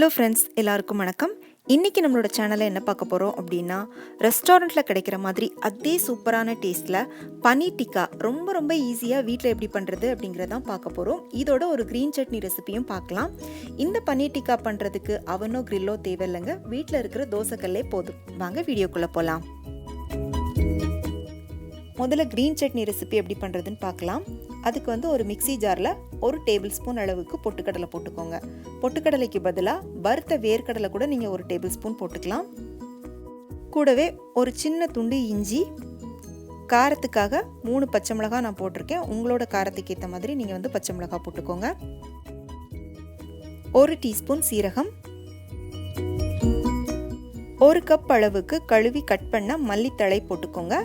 Hello friends, எல்லாருக்கும் வணக்கம். இன்றைக்கி நம்மளோட சேனலில் என்ன பார்க்க போகிறோம் அப்படின்னா, ரெஸ்டாரண்ட்டில் கிடைக்கிற மாதிரி அதே சூப்பரான டேஸ்ட்டில் பனீர் டிக்கா ரொம்ப ரொம்ப ஈஸியாக வீட்டில் எப்படி பண்ணுறது அப்படிங்கிறதான் பார்க்க போகிறோம். இதோட ஒரு க்ரீன் சட்னி ரெசிபியும் பார்க்கலாம். இந்த பனீர் டிக்கா பண்ணுறதுக்கு அவனோ கிரில்லோ தேவையில்லைங்க, வீட்டில் இருக்கிற தோசைக்கல்லே போதும். வாங்க வீடியோக்குள்ளே போகலாம். முதல்ல க்ரீன் சட்னி ரெசிபி எப்படி பண்ணுறதுன்னு பார்க்கலாம். அதுக்கு ஒரு மிக்சி ஜாரில் 1 டேபிள் ஸ்பூன் அளவுக்கு பொட்டுக்கடலை போட்டுக்கோங்க. பொட்டுக்கடலைக்கு பதிலாக வறுத்த வேர்க்கடலை கூட நீங்கள் 1 டேபிள் ஸ்பூன் போட்டுக்கலாம். கூடவே ஒரு சின்ன துண்டு இஞ்சி, காரத்துக்காக 3 பச்சை மிளகாய் நான் போட்டிருக்கேன். உங்களோட காரத்துக்கு ஏற்ற மாதிரி நீங்கள் பச்சை மிளகாய் போட்டுக்கோங்க. 1 டீஸ்பூன் சீரகம், 1 கப் அளவுக்கு கழுவி கட் பண்ண மல்லித்தழை போட்டுக்கோங்க.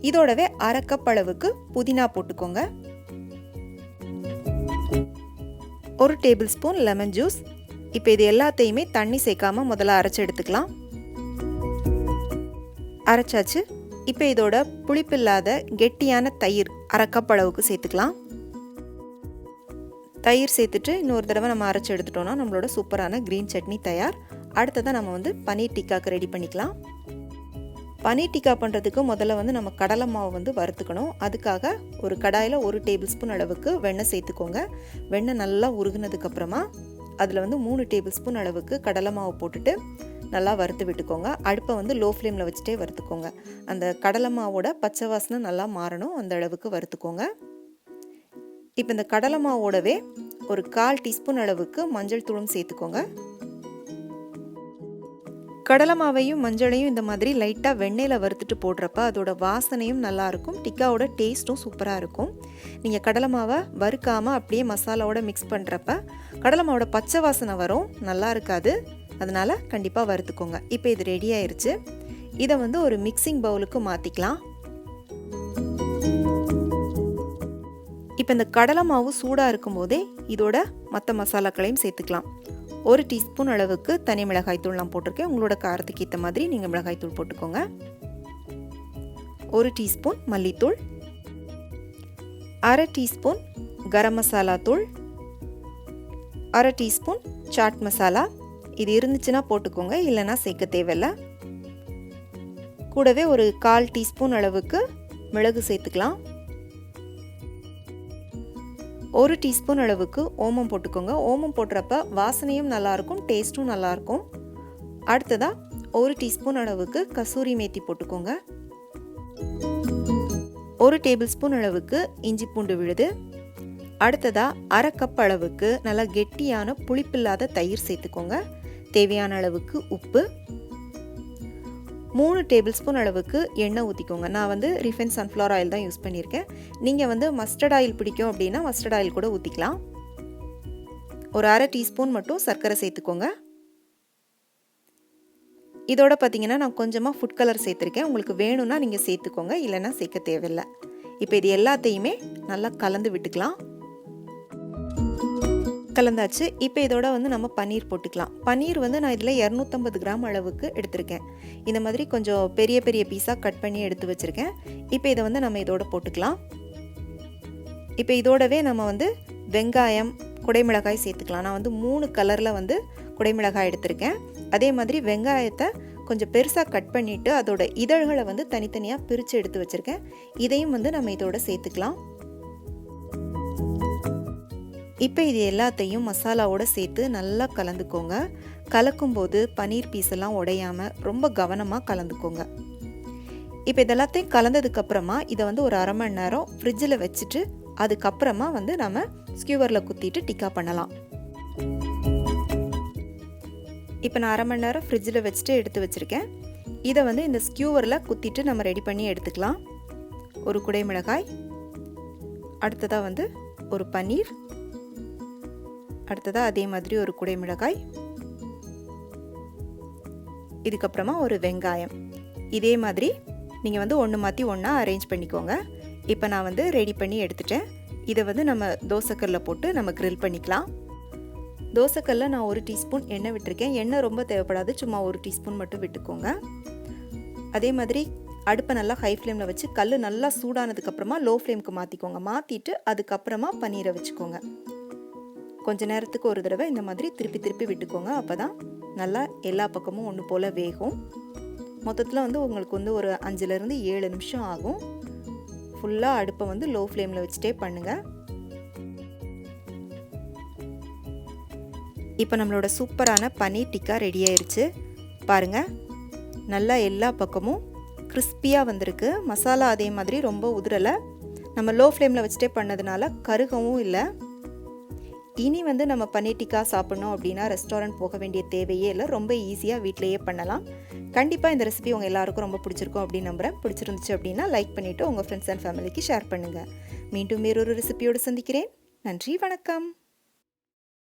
இதோடவே 1/2 கப் அளவுக்கு புதினா போட்டுக்கோங்க. 1 டேபிள் ஸ்பூன் லெமன் ஜூஸ். இப்போ இது எல்லாத்தையுமே தண்ணி சேர்க்காம முதல்ல அரைச்சி எடுத்துக்கலாம். அரைச்சாச்சு. இப்போ இதோட புளிப்பில்லாத கெட்டியான தயிர் 1/2 கப் அளவுக்கு சேர்த்துக்கலாம். தயிர் சேர்த்துட்டு இன்னொரு தடவை நம்ம அரைச்சி எடுத்துட்டோம்னா நம்மளோட சூப்பரான க்ரீன் சட்னி தயார். அடுத்ததான் நம்ம பனீர் டிக்காக்கு ரெடி பண்ணிக்கலாம். பனீர் டிக்கா பண்ணுறதுக்கு முதல்ல நம்ம கடலை மாவு வறுத்துக்கணும். அதுக்காக ஒரு கடாயில் 1 டேபிள் ஸ்பூன் அளவுக்கு வெண்ணெய் சேர்த்துக்கோங்க. வெண்ணெய் நல்லா உருகுனதுக்கப்புறமா அதில் 3 டேபிள் ஸ்பூன் அளவுக்கு கடலை மாவு போட்டுட்டு நல்லா வறுத்து விட்டுக்கோங்க. அடுப்பை லோ ஃப்ளேமில் வச்சுட்டே வறுத்துக்கோங்க. அந்த கடலை மாவோட பச்சை வாசனை நல்லா மாறணும், அந்த அளவுக்கு வறுத்துக்கோங்க. இப்போ இந்த கடலை மாவோடவே ஒரு 1/4 டீஸ்பூன் அளவுக்கு மஞ்சள் தூளும் சேர்த்துக்கோங்க. கடலை மாவையும் மஞ்சளையும் இந்த மாதிரி லைட்டாக வெண்ணெயில் வறுத்துட்டு போடுறப்ப அதோட வாசனையும் நல்லாயிருக்கும், டிக்காவோட டேஸ்ட்டும் சூப்பராக இருக்கும். நீங்கள் கடலை மாவை வறுக்காமல் அப்படியே மசாலாவோட மிக்ஸ் பண்ணுறப்ப கடலை மாவோட பச்சை வாசனை வரும், நல்லா இருக்காது. அதனால் கண்டிப்பாக வறுத்துக்கோங்க. இப்போ இது ரெடி ஆயிடுச்சு. இதை ஒரு மிக்சிங் பவுலுக்கு மாற்றிக்கலாம். இப்போ இந்த கடலை மாவு சூடாக இருக்கும்போதே இதோட மற்ற மசாலாக்களையும் சேர்த்துக்கலாம். 1 டீஸ்பூன் அளவுக்கு தனி மிளகாய் தூள் நான் போட்டிருக்கேன். உங்களோட காரத்துக்கு ஏற்ற மாதிரி நீங்கள் மிளகாய் தூள் போட்டுக்கோங்க. 1 டீஸ்பூன் மல்லித்தூள், 1/2 டீஸ்பூன் கரம் மசாலா தூள், 1/2 டீஸ்பூன் சாட் மசாலா. இது இருந்துச்சுன்னா போட்டுக்கோங்க, இல்லைன்னா சேர்க்க தேவையில்லை. கூடவே ஒரு 1/4 டீஸ்பூன் அளவுக்கு மிளகு சேர்த்துக்கலாம். 1 டீஸ்பூன் அளவுக்கு ஓமம் போட்டுக்கோங்க. ஓமம் போடுறப்ப வாசனையும் நல்லாயிருக்கும், டேஸ்ட்டும் நல்லாயிருக்கும். அடுத்ததாக 1 டீஸ்பூன் அளவுக்கு கசூரி மேத்தி போட்டுக்கோங்க. 1 டேபிள் ஸ்பூன் அளவுக்கு இஞ்சி பூண்டு விழுது. அடுத்ததாக 1/2 கப் அளவுக்கு நல்லா கெட்டியான புளிப்பில்லாத தயிர் சேர்த்துக்கோங்க. தேவையான அளவுக்கு உப்பு, 3 டேபிள் ஸ்பூன் அளவுக்கு எண்ணெய் ஊற்றிக்கோங்க. நான் ரிஃபைன் சன்ஃப்ளவர் ஆயில் தான் யூஸ் பண்ணியிருக்கேன். நீங்கள் மஸ்டர்ட் ஆயில் பிடிக்கும் அப்படின்னா மஸ்டர்ட் ஆயில் கூட ஊற்றிக்கலாம். ஒரு 1/2 டீஸ்பூன் மட்டும் சர்க்கரை சேர்த்துக்கோங்க. இதோட பார்த்தீங்கன்னா நான் கொஞ்சமாக ஃபுட் கலர் சேர்த்துருக்கேன். உங்களுக்கு வேணும்னா நீங்கள் சேர்த்துக்கோங்க, இல்லைன்னா சேர்க்க தேவையில்லை. இப்போ இது எல்லாத்தையுமே நல்லா கலந்து விட்டுக்கலாம். கலந்தாச்சு. இப்போ இதோட நம்ம பன்னீர் போட்டுக்கலாம். பன்னீர் நான் இதில் 250 கிராம் அளவுக்கு எடுத்திருக்கேன். இந்த மாதிரி கொஞ்சம் பெரிய பெரிய பீஸாக கட் பண்ணி எடுத்து வச்சுருக்கேன். இப்போ இதை நம்ம இதோட போட்டுக்கலாம். இப்போ இதோடவே நம்ம வெங்காயம், குடைமிளகாய் சேர்த்துக்கலாம். நான் 3 கலரில் குடைமிளகாய் எடுத்திருக்கேன். அதே மாதிரி வெங்காயத்தை கொஞ்சம் பெருசாக கட் பண்ணிவிட்டு அதோட இதழ்களை தனித்தனியாக பிரித்து எடுத்து வச்சுருக்கேன். இதையும் நம்ம இதோட சேர்த்துக்கலாம். இப்போ இது எல்லாத்தையும் மசாலாவோடு சேர்த்து நல்லா கலந்துக்கோங்க. கலக்கும்போது பன்னீர் பீஸெல்லாம் உடையாமல் ரொம்ப கவனமாக கலந்துக்கோங்க. இப்போ இதெல்லாத்தையும் கலந்ததுக்கப்புறமா இதை ஒரு 1/2 மணி நேரம் ஃப்ரிட்ஜில் வச்சுட்டு அதுக்கப்புறமா நம்ம ஸ்கியூவரில் குத்திட்டு டிக்கா பண்ணலாம். இப்போ நான் 1/2 மணி நேரம் ஃப்ரிட்ஜில் வச்சுட்டு எடுத்து வச்சுருக்கேன். இதை இந்த ஸ்கியூவரில் குத்திட்டு நம்ம ரெடி பண்ணி எடுத்துக்கலாம். ஒரு குடைமிளகாய், அடுத்ததாக ஒரு பன்னீர், அடுத்ததாக அதே மாதிரி ஒரு குடைமிளகாய், இதுக்கப்புறமா ஒரு வெங்காயம். இதே மாதிரி நீங்கள் ஒன்று மாற்றி ஒன்றா அரேஞ்ச் பண்ணிக்கோங்க. இப்போ நான் ரெடி பண்ணி எடுத்துட்டேன். இதை நம்ம தோசைக்கல்லில் போட்டு நம்ம கிரில் பண்ணிக்கலாம். தோசைக்கல்லில் நான் 1 டீஸ்பூன் எண்ணெய் விட்டுருக்கேன். எண்ணெய் ரொம்ப தேவைப்படாது, சும்மா 1 டீஸ்பூன் மட்டும் விட்டுக்கோங்க. அதே மாதிரி அடுப்பை நல்லா ஹை ஃப்ளேமில் வச்சு கல் நல்லா சூடானதுக்கப்புறமா லோ ஃப்ளேமுக்கு மாற்றிக்கோங்க. மாற்றிட்டு அதுக்கப்புறமா பன்னீரை வச்சுக்கோங்க. கொஞ்ச நேரத்துக்கு ஒரு தடவை இந்த மாதிரி திருப்பி திருப்பி விட்டுக்கோங்க. அப்போ தான் நல்லா எல்லா பக்கமும் ஒன்று போல் வேகும். மொத்தத்தில் வந்து உங்களுக்கு வந்து ஒரு 5லேருந்து 7 நிமிஷம் ஆகும். ஃபுல்லாக அடுப்பை வந்து லோ ஃப்ளேமில் வச்சுட்டே பண்ணுங்கள். இப்போ நம்மளோட சூப்பரான பன்னீர் டிக்கா ரெடி ஆயிடுச்சு. பாருங்கள், நல்லா எல்லா பக்கமும் கிறிஸ்பியாக வந்திருக்கு. மசாலா அதே மாதிரி ரொம்ப உதிரலை. நம்ம லோ ஃப்ளேமில் வச்சுட்டே பண்ணதுனால கருகவும் இல்லை. இனி வந்து நம்ம பன்னீர் டிக்கா சாப்பிட்ணும் அப்படின்னா ரெஸ்டாரண்ட் போக வேண்டிய தேவையே இல்லை. ரொம்ப ஈஸியாக வீட்டிலையே பண்ணலாம். கண்டிப்பாக இந்த ரெசிபி உங்கள் எல்லாருக்கும் ரொம்ப பிடிச்சிருக்கும் அப்படின்னு நம்புகிறேன். பிடிச்சிருந்துச்சு அப்படின்னா லைக் பண்ணிவிட்டு உங்கள் ஃப்ரெண்ட்ஸ் அண்ட் ஃபேமிலிக்கு ஷேர் பண்ணுங்கள். மீண்டும் வேறொரு ரெசிபியோடு சந்திக்கிறேன். நன்றி, வணக்கம்.